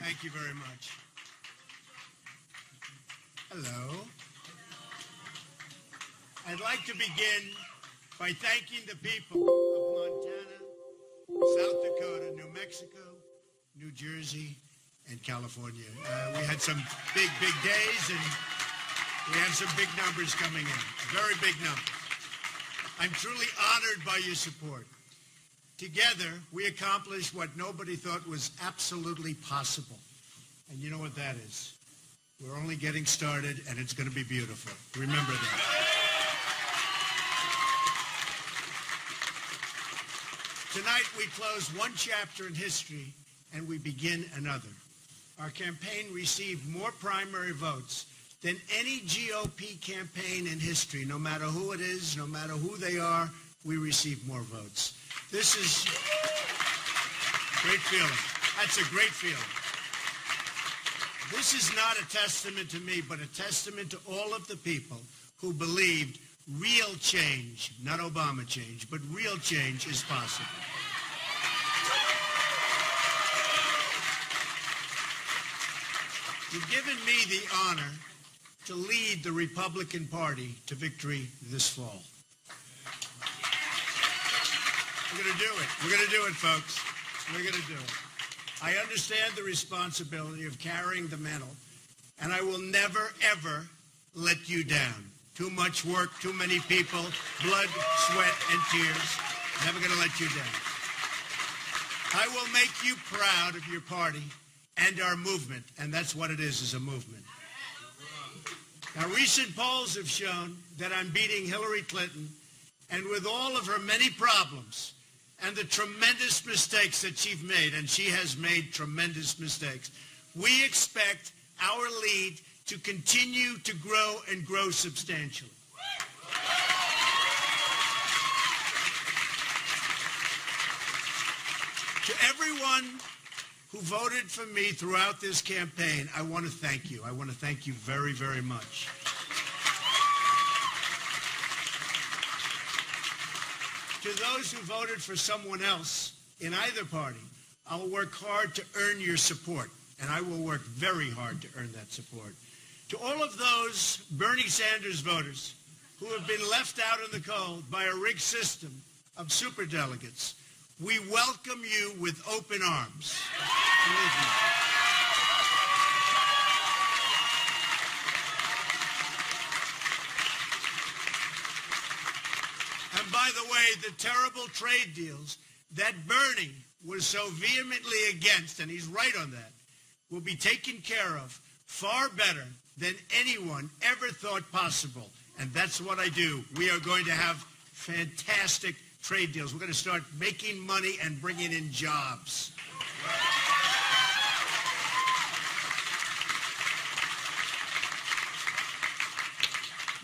Thank you very much. Hello. I'd like to begin by thanking the people of Montana, South Dakota, New Mexico, New Jersey, and California. We had some big days, and we have some big numbers coming in, very big numbers. I'm truly honored by your support. Together, we accomplished what nobody thought was absolutely possible. And you know what that is? We're only getting started, and it's going to be beautiful. Remember that. Tonight, we close one chapter in history, and we begin another. Our campaign received more primary votes than any GOP campaign in history. No matter who it is, no matter who they are, we received more votes. This is a great feeling. That's a great feeling. This is not a testament to me, but a testament to all of the people who believed real change, not Obama change, but real change is possible. You've given me the honor to lead the Republican Party to victory this fall. We're going to do it. We're going to do it, folks. We're going to do it. I understand the responsibility of carrying the mantle, and I will never, ever let you down. Too much work, too many people, blood, sweat, and tears. Never going to let you down. I will make you proud of your party and our movement, and that's what it is a movement. Now, recent polls have shown that I'm beating Hillary Clinton, and with all of her many problems and the tremendous mistakes that she's made, and she has made tremendous mistakes, we expect our lead to continue to grow and grow substantially. To everyone who voted for me throughout this campaign, I want to thank you. I want to thank you very, very much. To those who voted for someone else in either party, I will work hard to earn your support, and I will work very hard to earn that support. To all of those Bernie Sanders voters who have been left out in the cold by a rigged system of superdelegates, we welcome you with open arms. Believe me. And by the way, the terrible trade deals that Bernie was so vehemently against, and he's right on that, will be taken care of far better than anyone ever thought possible. And that's what I do. We are going to have fantastic trade deals. We're going to start making money and bringing in jobs.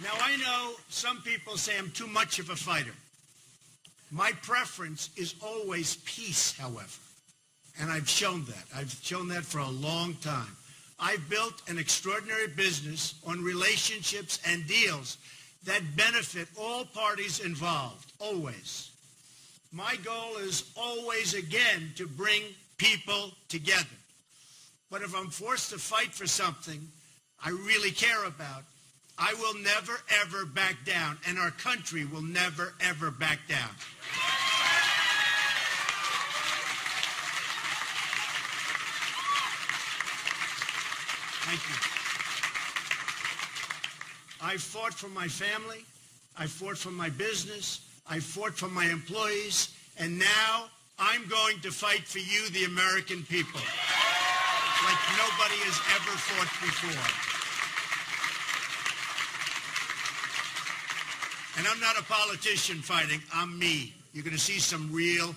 Now, I know some people say I'm too much of a fighter. My preference is always peace, however, and I've shown that. I've shown that for a long time. I've built an extraordinary business on relationships and deals that benefit all parties involved, always. My goal is always, again, to bring people together. But if I'm forced to fight for something I really care about, I will never, ever back down, and our country will never, ever back down. Thank you. I fought for my family. I fought for my business. I fought for my employees. And now I'm going to fight for you, the American people, like nobody has ever fought before. And I'm not a politician fighting. I'm me. You're going to see some real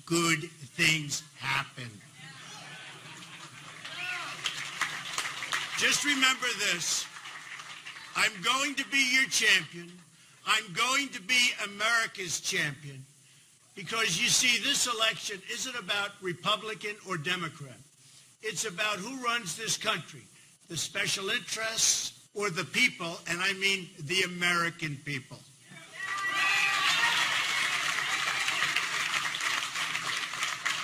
good things happen. Just remember this. I'm going to be your champion. I'm going to be America's champion. Because, you see, this election isn't about Republican or Democrat. It's about who runs this country, the special interests or the people, and I mean the American people.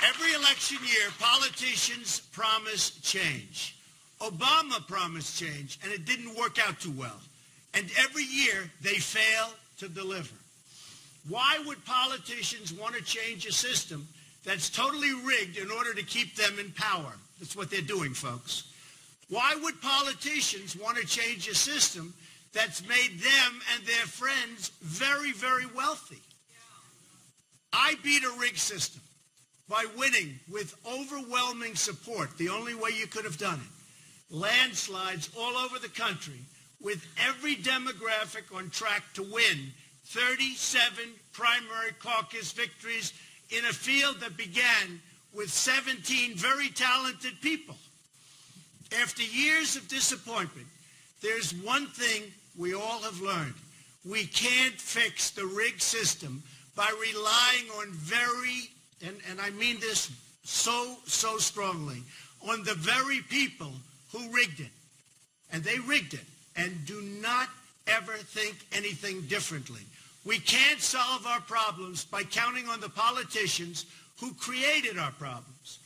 Every election election year, politicians promise change. Obama promised change, and it didn't work out too well. And every year, they fail to deliver. Why would politicians want to change a system that's totally rigged in order to keep them in power? That's what they're doing, folks. Why would politicians want to change a system that's made them and their friends very, very wealthy? I beat a rigged system by winning with overwhelming support, the only way you could have done it. Landslides all over the country, with every demographic on track to win 37 primary caucus victories in a field that began with 17 very talented people. After years of disappointment, there's one thing we all have learned. We can't fix the rigged system by relying on and I mean this so strongly, on the very people who rigged it. And they rigged it. And do not ever think anything differently. We can't solve our problems by counting on the politicians who created our problems.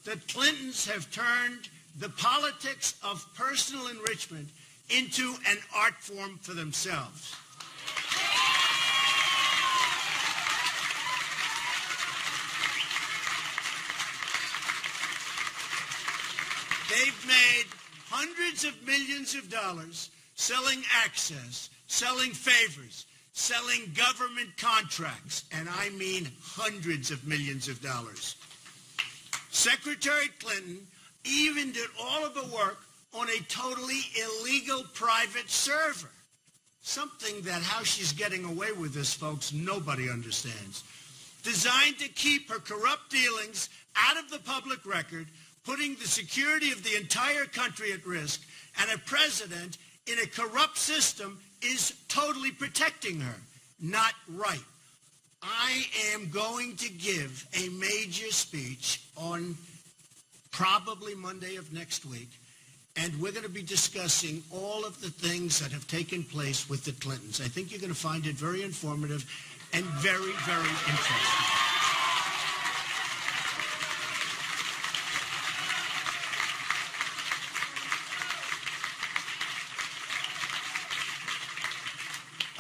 The Clintons have turned the politics of personal enrichment into an art form for themselves. They've made hundreds of millions of dollars selling access, selling favors, selling government contracts, and I mean hundreds of millions of dollars. Secretary Clinton even did all of the work on a totally illegal private server. Something that how she's getting away with this, folks, nobody understands. Designed to keep her corrupt dealings out of the public record, putting the security of the entire country at risk, and a president in a corrupt system is totally protecting her. Not right. I am going to give a major speech on probably Monday of next week, and we're going to be discussing all of the things that have taken place with the Clintons. I think you're going to find it very informative and very, very interesting.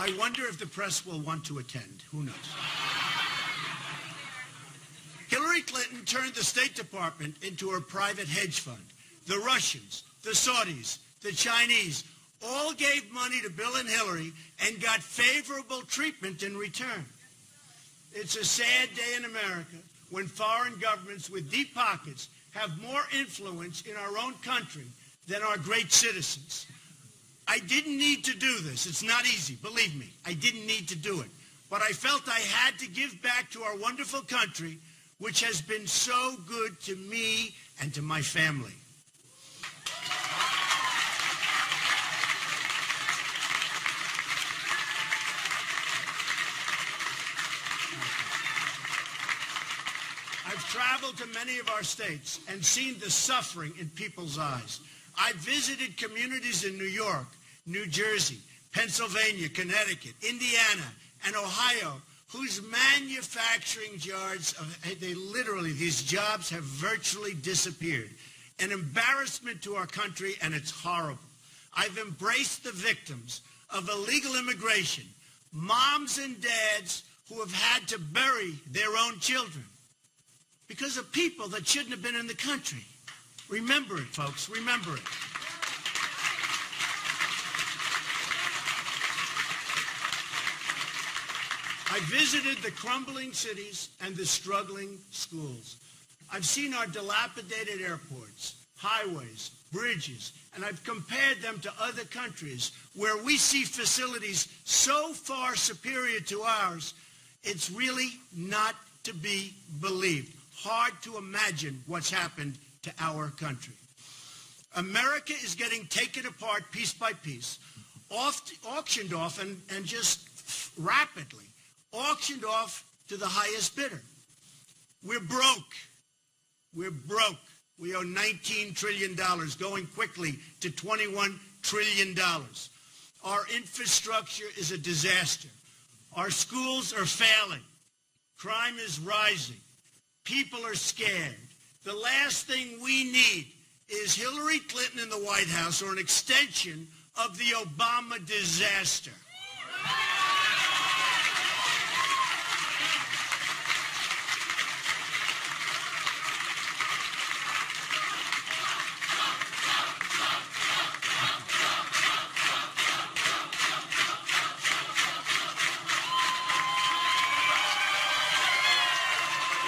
I wonder if the press will want to attend. Who knows? Hillary Clinton turned the State Department into her private hedge fund. The Russians, the Saudis, the Chinese all gave money to Bill and Hillary and got favorable treatment in return. It's a sad day in America when foreign governments with deep pockets have more influence in our own country than our great citizens. I didn't need to do this. It's not easy, believe me. I didn't need to do it. But I felt I had to give back to our wonderful country, which has been so good to me and to my family. I've traveled to many of our states and seen the suffering in people's eyes. I've visited communities in New York, New Jersey, Pennsylvania, Connecticut, Indiana, and Ohio, whose manufacturing yards, these jobs have virtually disappeared. An embarrassment to our country, and it's horrible. I've embraced the victims of illegal immigration, moms and dads who have had to bury their own children because of people that shouldn't have been in the country. Remember it, folks. Remember it. I visited the crumbling cities and the struggling schools. I've seen our dilapidated airports, highways, bridges, and I've compared them to other countries where we see facilities so far superior to ours, it's really not to be believed. Hard to imagine what's happened to our country. America is getting taken apart piece by piece, auctioned off, and just rapidly auctioned off to the highest bidder. We're broke. We're broke. We owe $19 trillion, going quickly to $21 trillion. Our infrastructure is a disaster. Our schools are failing. Crime is rising. People are scared. The last thing we need is Hillary Clinton in the White House or an extension of the Obama disaster.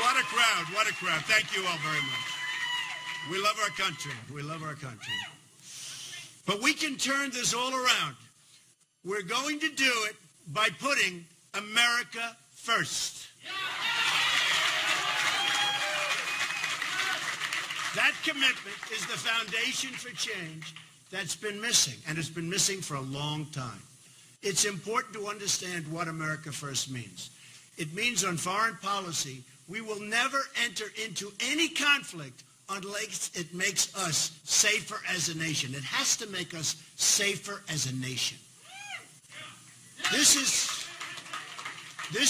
What a crowd, what a crowd. Thank you all very much. We love our country. We love our country. But we can turn this all around. We're going to do it by putting America first. That commitment is the foundation for change that's been missing, and it's been missing for a long time. It's important to understand what America first means. It means on foreign policy, we will never enter into any conflict unless it makes us safer as a nation. It has to make us safer as a nation. This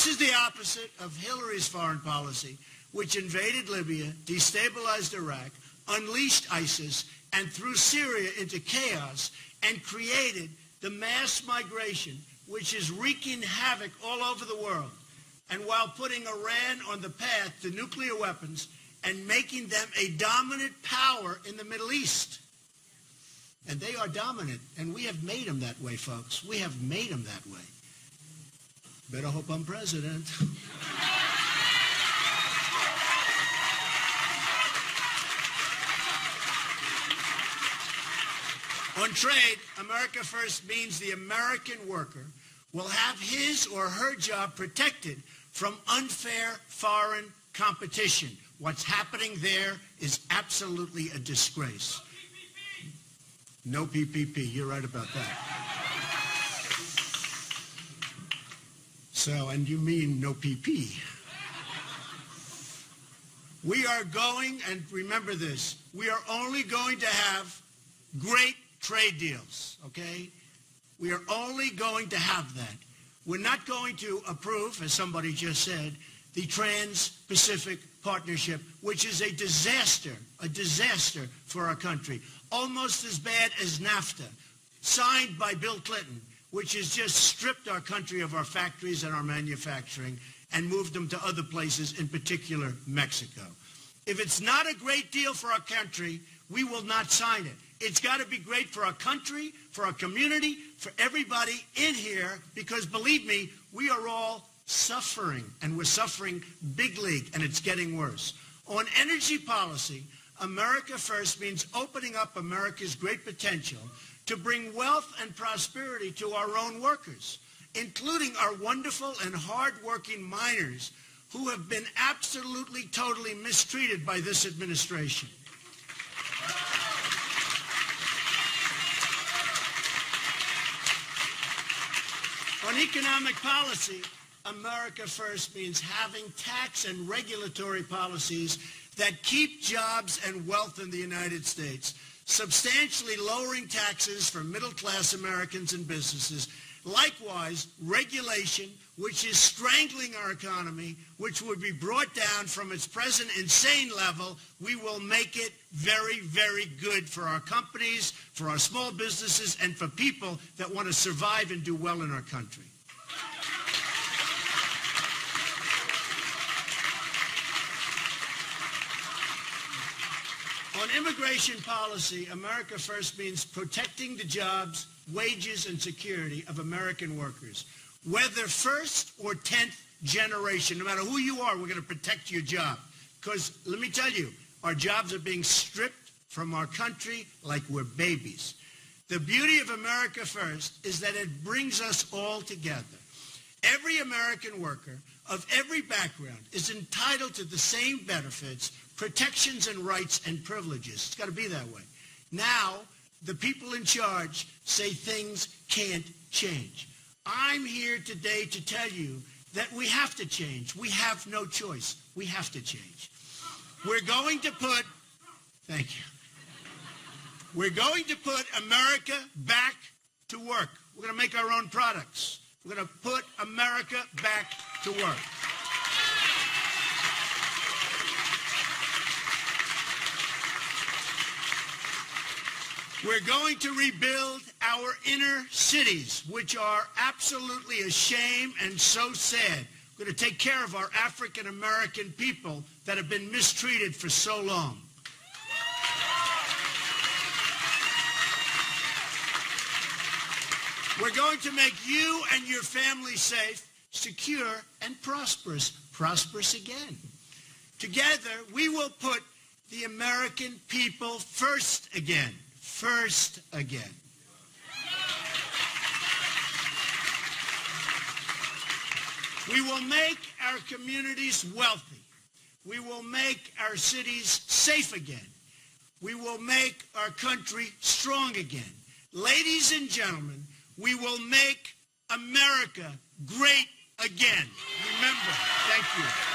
is the opposite of Hillary's foreign policy, which invaded Libya, destabilized Iraq, unleashed ISIS, and threw Syria into chaos and created the mass migration, which is wreaking havoc all over the world. And while putting Iran on the path to nuclear weapons and making them a dominant power in the Middle East. And they are dominant, and we have made them that way, folks. We have made them that way. Better hope I'm president. On trade, America First means the American worker will have his or her job protected from unfair foreign competition. What's happening there is absolutely a disgrace. No PPP. You're right about that. So, and you mean no PP. We are going, and remember this, we are only going to have great trade deals, okay? We are only going to have that. We're not going to approve, as somebody just said, the Trans-Pacific Partnership, which is a disaster for our country. Almost as bad as NAFTA, signed by Bill Clinton, which has just stripped our country of our factories and our manufacturing and moved them to other places, in particular Mexico. If it's not a great deal for our country, we will not sign it. It's got to be great for our country, for our community, for everybody in here, because believe me, we are all suffering, and we're suffering big league, and it's getting worse. On energy policy, America First means opening up America's great potential to bring wealth and prosperity to our own workers, including our wonderful and hard-working miners who have been absolutely, totally mistreated by this administration. On economic policy, America First means having tax and regulatory policies that keep jobs and wealth in the United States, substantially lowering taxes for middle-class Americans and businesses. Likewise, regulation, which is strangling our economy, which would be brought down from its present insane level, we will make it very, very good for our companies, for our small businesses, and for people that want to survive and do well in our country. On immigration policy, America First means protecting the jobs, wages, and security of American workers. Whether first or 10th generation, no matter who you are, we're going to protect your job. Because let me tell you, our jobs are being stripped from our country like we're babies. The beauty of America First is that it brings us all together. Every American worker of every background is entitled to the same benefits, protections, and rights and privileges. It's got to be that way. Now, the people in charge say things can't change. I'm here today to tell you that we have to change. We have no choice. We have to change. We're going to put, thank you. We're going to put America back to work. We're going to make our own products. We're going to put America back to work. We're going to rebuild our inner cities, which are absolutely a shame and so sad. We're going to take care of our African American people that have been mistreated for so long. We're going to make you and your family safe, secure, and prosperous. Prosperous again. Together, we will put the American people first again. First again. We will make our communities wealthy. We will make our cities safe again. We will make our country strong again. Ladies and gentlemen, we will make America great again. Remember, thank you.